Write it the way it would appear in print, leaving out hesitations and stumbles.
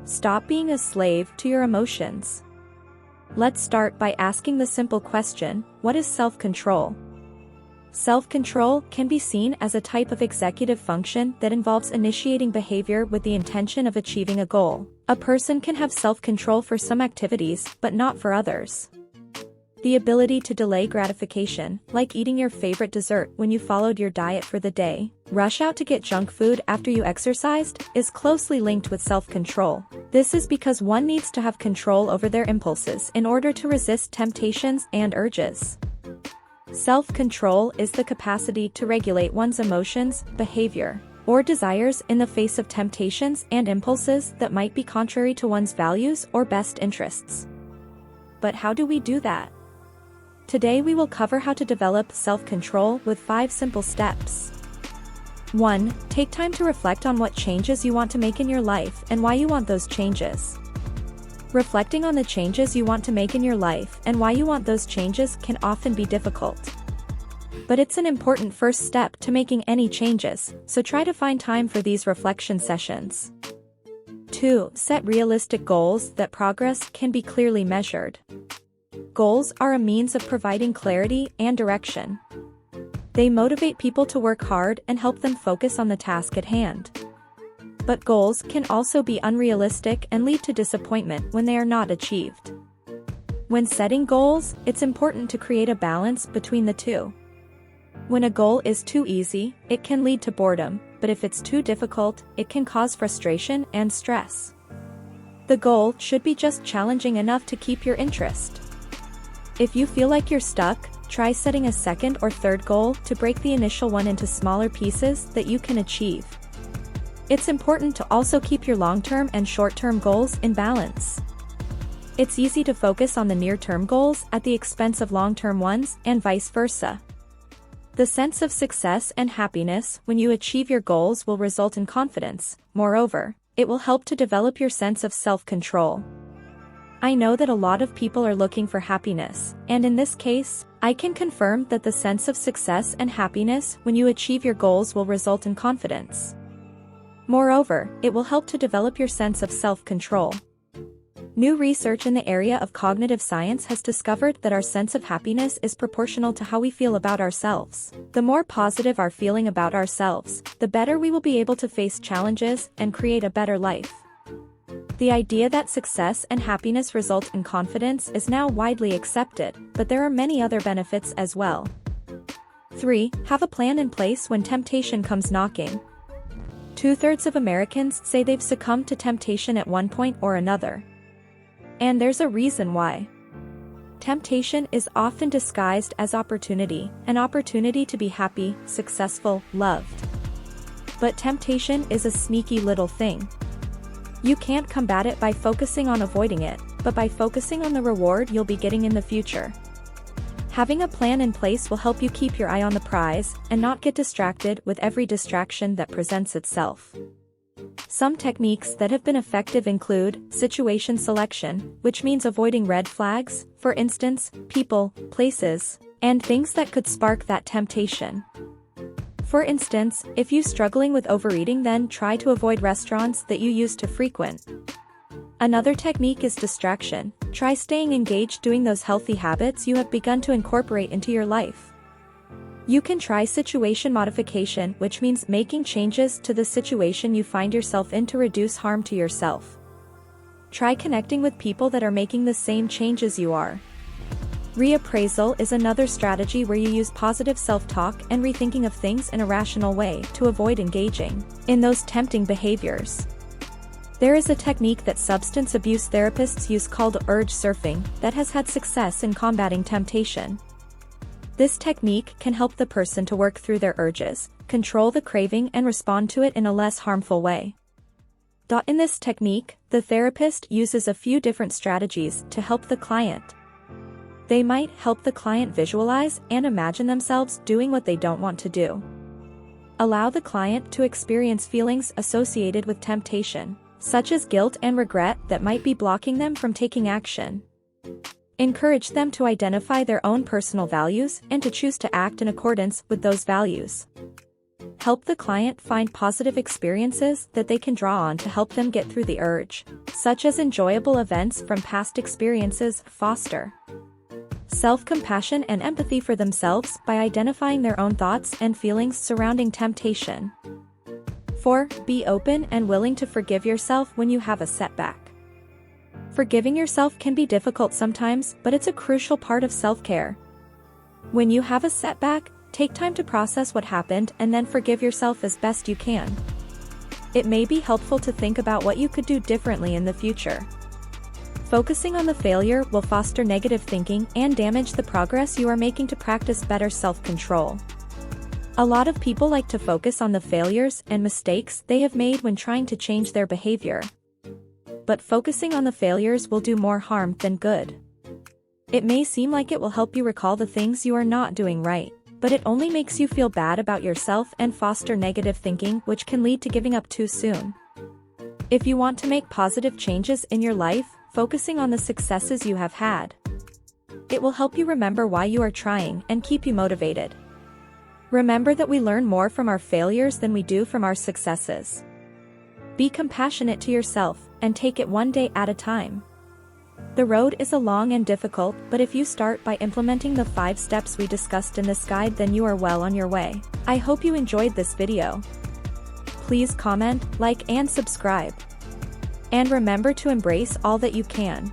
Stop being a slave to your emotions. Let's start by asking the simple question, what is self-control? Self-control can be seen as a type of executive function that involves initiating behavior with the intention of achieving a goal. A person can have self-control for some activities, but not for others. The ability to delay gratification, like eating your favorite dessert when you followed your diet for the day, rush out to get junk food after you exercised, is closely linked with self-control. This is because one needs to have control over their impulses in order to resist temptations and urges. Self-control is the capacity to regulate one's emotions, behavior, or desires in the face of temptations and impulses that might be contrary to one's values or best interests. But how do we do that? Today we will cover how to develop self-control with 5 simple steps. 1. Take time to reflect on what changes you want to make in your life and why you want those changes. Reflecting on the changes you want to make in your life and why you want those changes can often be difficult. But it's an important first step to making any changes, so try to find time for these reflection sessions. 2. Set realistic goals that progress can be clearly measured. Goals are a means of providing clarity and direction. They motivate people to work hard and help them focus on the task at hand. But goals can also be unrealistic and lead to disappointment when they are not achieved. When setting goals, it's important to create a balance between the two. When a goal is too easy, it can lead to boredom, but if it's too difficult, it can cause frustration and stress. The goal should be just challenging enough to keep your interest. If you feel like you're stuck, try setting a second or third goal to break the initial one into smaller pieces that you can achieve. It's important to also keep your long-term and short-term goals in balance. It's easy to focus on the near-term goals at the expense of long-term ones, and vice versa. The sense of success and happiness when you achieve your goals will result in confidence. Moreover, it will help to develop your sense of self-control. I know that a lot of people are looking for happiness, and in this case, I can confirm that the sense of success and happiness when you achieve your goals will result in confidence. Moreover, it will help to develop your sense of self-control. New research in the area of cognitive science has discovered that our sense of happiness is proportional to how we feel about ourselves. The more positive our feeling about ourselves, the better we will be able to face challenges and create a better life. The idea that success and happiness result in confidence is now widely accepted, but there are many other benefits as well. 3. Have a plan in place when temptation comes knocking. 2/3 of Americans say they've succumbed to temptation at one point or another. And there's a reason why. Temptation is often disguised as opportunity, an opportunity to be happy, successful, loved. But temptation is a sneaky little thing. You can't combat it by focusing on avoiding it, but by focusing on the reward you'll be getting in the future. Having a plan in place will help you keep your eye on the prize and not get distracted with every distraction that presents itself. Some techniques that have been effective include situation selection, which means avoiding red flags, for instance, people, places, and things that could spark that temptation. For instance, if you're struggling with overeating, then try to avoid restaurants that you used to frequent. Another technique is distraction. Try staying engaged doing those healthy habits you have begun to incorporate into your life. You can try situation modification, which means making changes to the situation you find yourself in to reduce harm to yourself. Try connecting with people that are making the same changes you are. Reappraisal is another strategy where you use positive self-talk and rethinking of things in a rational way to avoid engaging in those tempting behaviors. There is a technique that substance abuse therapists use called urge surfing that has had success in combating temptation. This technique can help the person to work through their urges, control the craving and respond to it in a less harmful way. In this technique, the therapist uses a few different strategies to help the client. They might help the client visualize and imagine themselves doing what they don't want to do. Allow the client to experience feelings associated with temptation, such as guilt and regret that might be blocking them from taking action. Encourage them to identify their own personal values and to choose to act in accordance with those values. Help the client find positive experiences that they can draw on to help them get through the urge, such as enjoyable events from past experiences. Foster self-compassion and empathy for themselves by identifying their own thoughts and feelings surrounding temptation. 4. Be open and willing to forgive yourself when you have a setback. Forgiving yourself can be difficult sometimes, but it's a crucial part of self-care. When you have a setback, take time to process what happened and then forgive yourself as best you can. It may be helpful to think about what you could do differently in the future. Focusing on the failure will foster negative thinking and damage the progress you are making to practice better self-control. A lot of people like to focus on the failures and mistakes they have made when trying to change their behavior. But focusing on the failures will do more harm than good. It may seem like it will help you recall the things you are not doing right, but it only makes you feel bad about yourself and foster negative thinking, which can lead to giving up too soon. If you want to make positive changes in your life, focusing on the successes you have had. It will help you remember why you are trying and keep you motivated. Remember that we learn more from our failures than we do from our successes. Be compassionate to yourself and take it one day at a time. The road is long and difficult, but if you start by implementing the 5 steps we discussed in this guide, then you are well on your way. I hope you enjoyed this video. Please comment, like, and subscribe. And remember to embrace all that you can.